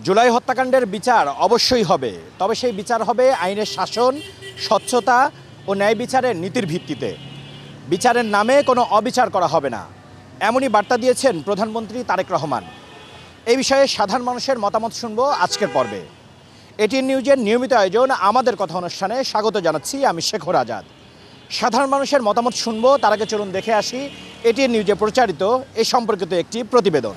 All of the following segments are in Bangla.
জুলাই হত্যাকাণ্ডের বিচার অবশ্যই হবে, তবে সেই বিচার হবে আইনের শাসন, স্বচ্ছতা ও ন্যায় বিচারের নীতির ভিত্তিতে। বিচারের নামে কোনো অবিচার করা হবে না, এমনই বার্তা দিয়েছেন প্রধানমন্ত্রী তারেক রহমান। এই বিষয়ে সাধারণ মানুষের মতামত শুনব আজকের পর্বে। এটিএন নিউজের নিয়মিত আয়োজন আমাদের কথা অনুষ্ঠানে স্বাগত জানাচ্ছি আমি শেখর আজাদ। সাধারণ মানুষের মতামত শুনব, তার আগে চলুন দেখে আসি এটিএন নিউজে প্রচারিত এ সম্পর্কিত একটি প্রতিবেদন।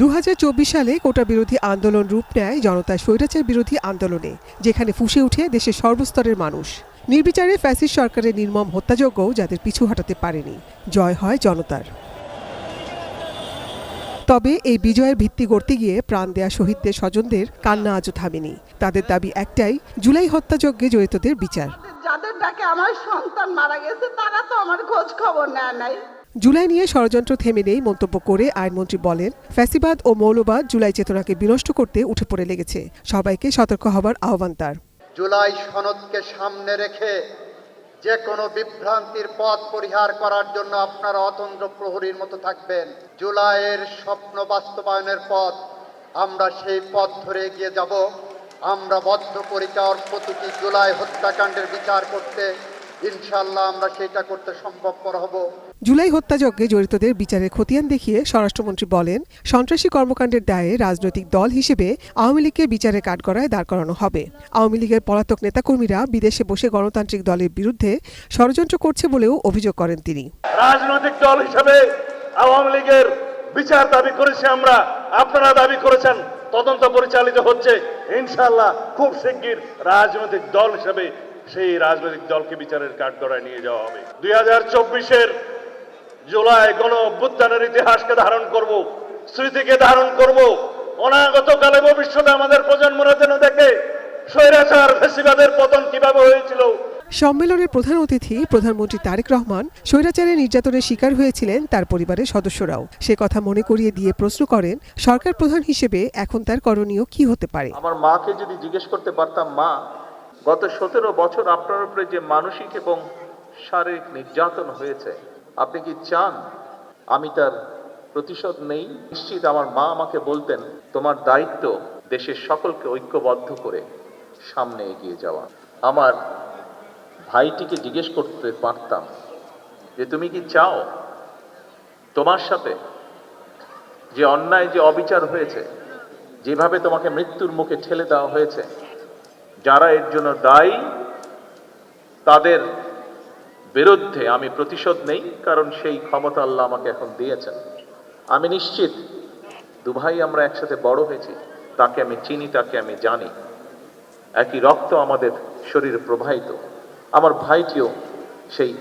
2024 সালে কোটা বিরোধী আন্দোলন রূপ নেয় জনতার স্বৈরাচার বিরোধী আন্দোলনে, যেখানে ফুঁসে ওঠে দেশের সর্বস্তরের মানুষ। নির্বিচারে ফ্যাসিস্ট সরকারের নির্মম হত্যাযজ্ঞও যাদের পিছু হটাতে পারেনি। জয় হয় জনতার। তবে এই বিজয়ের ভিত্তি গড়তে গিয়ে প্রাণ দেয়া শহীদদের স্বজনদের কান্না আজও থামেনি। তাদের দাবি একটাই, জুলাই হত্যাযজ্ঞে জড়িতদের বিচার। যাদের ডাকে আমার সন্তান মারা গেছে তারা তো আমার খোঁজ খবর নেয় নাই। জুলাই নিয়ে ষড়যন্ত্র থেমে নেই মন্তব্য করে আইনমন্ত্রী বলেন, ফ্যাসিবাদ ও মৌলবাদ জুলাই চেতনাকে বিনষ্ট করতে উঠে পড়ে লেগেছে। সবাইকে সতর্ক হবার আহ্বান তার। জুলাই সনদকে সামনে রেখে যে কোনো বিভ্রান্তির পথ পরিহার করার জন্য আপনারা অতন্দ্র প্রহরীর মতো থাকবেন। জুলাইয়ের স্বপ্ন বাস্তবায়নের পথ, আমরা সেই পথ ধরে এগিয়ে যাব। আমরা বদ্ধপরিকর প্রতিটি জুলাই হত্যাকাণ্ডের বিচার করতে ইনশাআল্লাহ আমরা সেটা করতে সম্ভবপর হব। জুলাই হত্যাযজ্ঞে জড়িতদের বিচারের খতিয়ান দেখিয়ে স্বরাষ্ট্রমন্ত্রী বলেন, সন্ত্রাসী কর্মকাণ্ডের দায়ে রাজনৈতিক দল হিসেবে আওয়ামী লীগকে বিচারে কাঠগড়ায় দাঁড় করানো হবে। আওয়ামী লীগের পলাতক নেতাকর্মীরা বিদেশে বসে গণতান্ত্রিক দলের বিরুদ্ধে ষড়যন্ত্র করছে বলেও অভিযোগ করেন তিনি। রাজনৈতিক দল হিসেবে আওয়ামী লীগের বিচার দাবি করেছি আমরা, আপনারা দাবি করেছেন, তদন্ত পরিচালিত হচ্ছে। ইনশাআল্লাহ খুব শিগগির রাজনৈতিক দল হিসেবে সেই রাজনৈতিক দলকে বিচারের কাঠগড়ায় নিয়ে যাওয়া হবে। 2024-এর জুলাই গণ অভ্যুত্থানের ইতিহাসকে ধারণ করব, স্মৃতিকে ধারণ করব। অনাগত কালে ভবিষ্যতে আমাদের প্রজন্মরা যেন দেখে স্বৈরাচার ফ্যাসিবাদের পতন কিভাবে হয়েছিল। সম্মেলনের প্রধান অতিথি প্রধানমন্ত্রী তারেক রহমান স্বৈরাচারের নির্যাতনের শিকার হয়েছিলেন তার পরিবারের সদস্যরাও। সে কথা মনে করিয়ে দিয়ে প্রশ্ন করেন, সরকার প্রধান হিসেবে এখন তার করণীয় কি হতে পারে। আমার মাকে যদি জিজ্ঞেস করতে পারতাম, মা, গত 17 বছর আপনার উপরে যে মানসিক এবং শারীরিক নির্যাতন হয়েছে, আপনি কি চান আমি তার প্রতিশোধ নেই? নিশ্চিত আমার মা আমাকে বলতেন, তোমার দায়িত্ব দেশের সকলকে ঐক্যবদ্ধ করে সামনে এগিয়ে যাওয়া। আমার ভাইটিকে জিজ্ঞেস করতে পারতাম যে তুমি কি চাও তোমার সাথে যে অন্যায়, যে অবিচার হয়েছে, যেভাবে তোমাকে মৃত্যুর মুখে ঠেলে দেওয়া হয়েছে, যারা এর জন্য দায়ী তাদের বিরুদ্ধে আমি প্রতিশোধ নেই, কারণ সেই ক্ষমতা আল্লাহ আমাকে এখন দিয়েছেন। আমি নিশ্চিত দুভাই আমরা একসাথে বড় হয়েছি, তাকে আমি চিনি, তাকে আমি জানি, একই রক্ত আমাদের শরীরে প্রবাহিত। আমার ভাইটিও সেই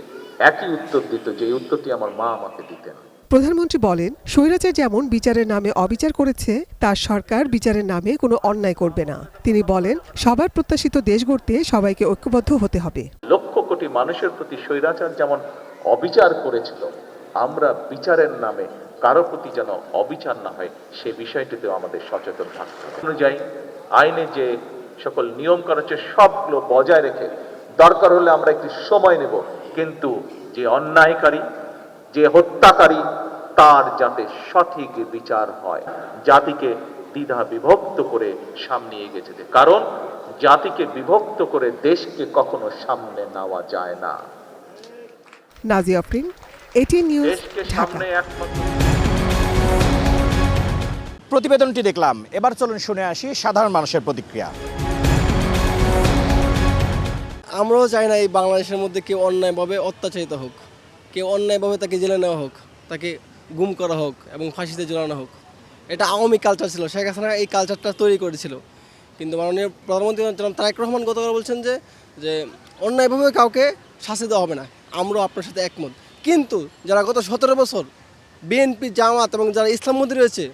একই উত্তর দিত, যে উত্তরটি আমার মা আমাকে দিতেন। প্রধানমন্ত্রী বলেন, স্বৈরাচার যেমন বিচারের নামে অবিচার করেছে, তার সরকার বিচারের নামে কোনো অন্যায় করবে না। তিনি বলেন, সবার প্রত্যাশিত দেশ গড়তে সবাইকে ঐক্যবদ্ধ হতে হবে। লক্ষ কোটি মানুষের প্রতি স্বৈরাচার যেমন অবিচার করেছিল, আমরা বিচারের নামে কারো প্রতি যেন অবিচার না হয়, সে বিষয়টিতেও আমাদের সচেতন থাকতে হবে। অনুযায়ী আইনে যে সকল নিয়ম করা হচ্ছে সবগুলো বজায় রেখে, দরকার হলে আমরা একটু সময় নেব, কিন্তু যে অন্যায়কারী, যে হত্যাকারী, তার যাতে সঠিক বিচার হয়। জাতিকে দ্বিধা বিভক্ত করে সামনে এগিয়ে যেতে, কারণ জাতিকে বিভক্ত করে দেশকে কখনো সামনে নেওয়া যায় না। নাজিয়া আফরিন, এটিএন নিউজ, দেশকে সামনে একমাত্র। প্রতিবেদনটি দেখলাম, এবার চলুন শুনে আসি সাধারণ মানুষের প্রতিক্রিয়া। আমরাও চাই না এই বাংলাদেশের মধ্যে কেউ অন্যায়ভাবে অত্যাচারিত হোক, কেউ অন্যায়ভাবে তাকে জেলে নেওয়া হোক, তাকে গুম করা হোক এবং ফাঁসিতে ঝোলানো হোক। এটা আওয়ামী কালচার ছিল, শেখ হাসিনা এই কালচারটা তৈরি করেছিল। কিন্তু মাননীয় প্রধানমন্ত্রী জনাব তারেক রহমান গতকাল বলছেন যে অন্যায়ভাবে কাউকে শাস্তি দেওয়া হবে না। আমরাও আপনার সাথে একমত, কিন্তু যারা গত 17 বছর বিএনপি, জামাত এবং যারা ইসলামপন্থী রয়েছে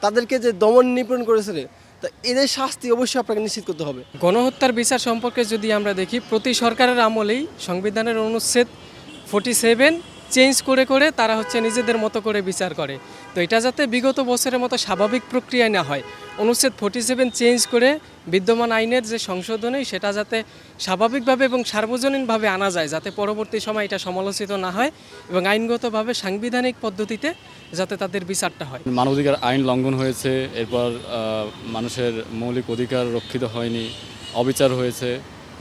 তাদেরকে যে দমন নিপীড়ন করেছে, তা এদের শাস্তি অবশ্যই আপনাকে নিশ্চিত করতে হবে। গণহত্যার বিচার সম্পর্কে যদি আমরা দেখি, প্রতি সরকারের আমলেই সংবিধানের অনুচ্ছেদ 47 চেঞ্জ করে করে তারা হচ্ছে নিজেদের মতো করে বিচার করে। তো এটা যাতে বিগত বছরের মতো স্বাভাবিক প্রক্রিয়ায় না হয়, অনুচ্ছেদ 47 চেঞ্জ করে বিদ্যমান আইনের যে সংশোধনী সেটা যাতে স্বাভাবিকভাবে এবং সার্বজনীনভাবে আনা যায়, যাতে পরবর্তী সময় এটা সমালোচিত না হয় এবং আইনগতভাবে সাংবিধানিক পদ্ধতিতে যাতে তাদের বিচারটা হয়। মানবাধিকার আইন লঙ্ঘন হয়েছে, এরপর মানুষের মৌলিক অধিকার রক্ষিত হয়নি, অবিচার হয়েছে,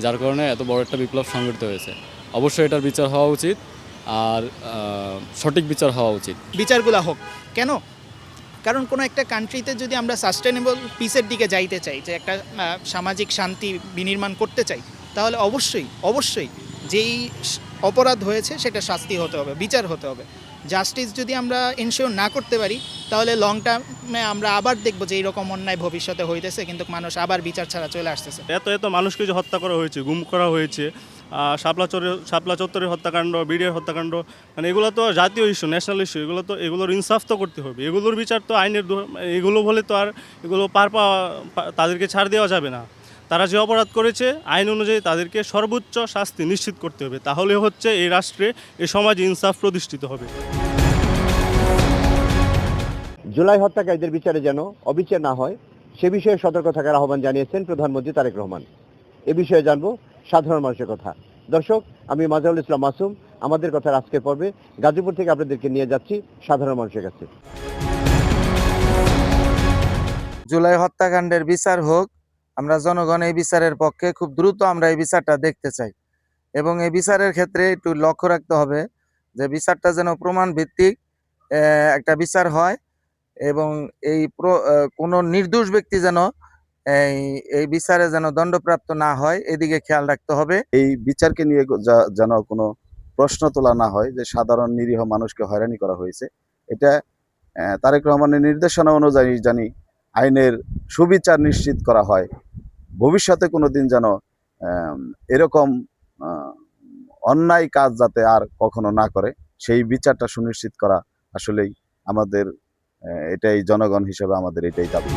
যার কারণে এত বড় একটা বিপ্লব সংঘটিত হয়েছে। অবশ্যই এটার বিচার হওয়া উচিত, আর সঠিক বিচার হওয়া উচিত। বিচারগুলো হোক কেন, কারণ কোনো একটা কান্ট্রিতে যদি আমরা সাস্টেনেবল পিসের দিকে যাইতে চাই, যে একটা সামাজিক শান্তি বিনির্মাণ করতে চাই, তাহলে অবশ্যই যেই অপরাধ হয়েছে সেটা শাস্তি হতে হবে, বিচার হতে হবে। জাস্টিস যদি আমরা এনশিওর না করতে পারি, তাহলে লং টার্মে আমরা আবার দেখব যে এইরকম অন্যায় ভবিষ্যতে হইতেছে, কিন্তু মানুষ আবার বিচার ছাড়া চলে আসতেছে। এত মানুষকে যে হত্যা করা হয়েছে, গুম করা হয়েছে, শাপলা চত্বরের হত্যাকাণ্ড, বিডিআর হত্যাকাণ্ড, মানে এগুলো তো জাতীয় ইস্যু, ন্যাশনাল ইস্যু, এগুলোর ইনসাফ তো করতে হবে। এগুলোর বিচার তো আইনের, এগুলো বলে তো আর এগুলো তাদেরকে ছাড় দেওয়া যাবে না। তারা যে অপরাধ করেছে আইন অনুযায়ী তাদেরকে সর্বোচ্চ শাস্তি নিশ্চিত করতে হবে, তাহলে হচ্ছে এই রাষ্ট্রে, এই সমাজে ইনসাফ প্রতিষ্ঠিত হবে। জুলাই হত্যাকারীদের বিচারে যেন অবিচার না হয় সে বিষয়ে সতর্ক থাকার আহ্বান জানিয়েছেন প্রধানমন্ত্রী তারেক রহমান। এ বিষয়ে জানবো সাধারণ মানুষের কথা। দর্শক, আমি মাজারুল ইসলাম মাসুম। আমাদের কথার আজকের পর্বে গাজীপুর থেকে আপনাদেরকে নিয়ে যাচ্ছি সাধারণ মানুষের কাছে। জুলাই হত্যাকাণ্ডের বিচার হোক, আমরা জনগণ এই বিচারের পক্ষে, খুব দ্রুত আমরা এই বিচারটা দেখতে চাই এবং এই বিচারের ক্ষেত্রে একটু লক্ষ্য রাখতে হবে যে বিচারটা যেন প্রমাণ ভিত্তিক একটা বিচার হয় এবং এই কোনো নির্দোষ ব্যক্তি যেন এই বিচারে যেন দণ্ডপ্রাপ্ত না হয়, এদিকে খেয়াল রাখতে হবে। এই বিচারকে নিয়ে যেন কোনো প্রশ্ন তোলা না হয় যে সাধারণ নিরীহ মানুষকে হয়রানি করা হয়েছে। এটা তারেক রহমানের নির্দেশনা অনুযায়ী জানি আইনের সুবিচার নিশ্চিত করা হয়। ভবিষ্যতে কোনোদিন যেন এরকম অন্যায় কাজ যাতে আর কখনো না করে, সেই বিচারটা সুনিশ্চিত করা আসলেই আমাদের, এটাই জনগণ হিসেবে আমাদের এটাই দাবি।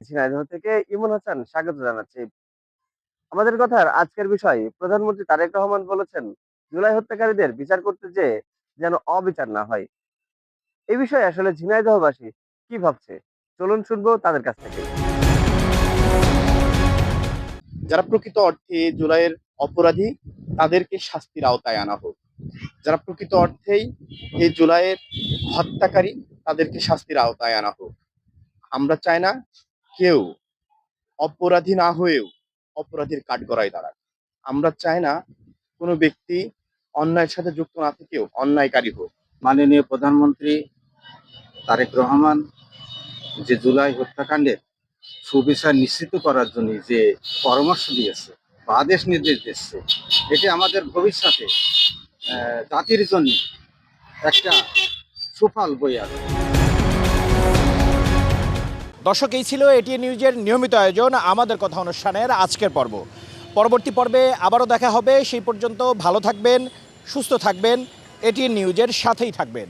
ঝিনাইদহ থেকে ইমন হাসান স্বাগত জানাচ্ছি। আমাদের কথার আজকের বিষয়, প্রধানমন্ত্রী তারেক রহমান বলেছেন জুলাই হত্যাকারীদের বিচার করতে যেন অবিচার না হয়। এই বিষয়ে আসলে ঝিনাইদহবাসী কি ভাবছে, চলুন শুনবো তাদের কাছ থেকে। যারা প্রকৃত অর্থে জুলাইয়ের অপরাধী তাদেরকে শাস্তির আওতায় আনা হোক, যারা প্রকৃত অর্থেই এই জুলাইয়ের হত্যাকারী তাদেরকে শাস্তির আওতায় আনা হোক। আমরা চাই না কেউ অপরাধী না হয়েও অপরাধীর কাঠগড়ায় দাঁড়াক। আমরা চাই না কোনো ব্যক্তি অন্যায়ের সাথে যুক্ত না থেকেও অন্যায়কারী হোক। মাননীয় প্রধানমন্ত্রী তারেক রহমান যে জুলাই হত্যাকাণ্ডের সুবিচার নিশ্চিত করার জন্য যে পরামর্শ দিয়েছে বা আদেশ নির্দেশ দিচ্ছে, এটি আমাদের ভবিষ্যতে জাতির জন্য একটা সুফল বয়ে আনবে। দর্শক, এই ছিল এটিএন নিউজের নিয়মিত আয়োজন আমাদের কথা অনুষ্ঠানের আজকের পর্ব। পরবর্তী পর্বে আবারও দেখা হবে। সেই পর্যন্ত ভালো থাকবেন, সুস্থ থাকবেন, এটিএন নিউজের সাথেই থাকবেন।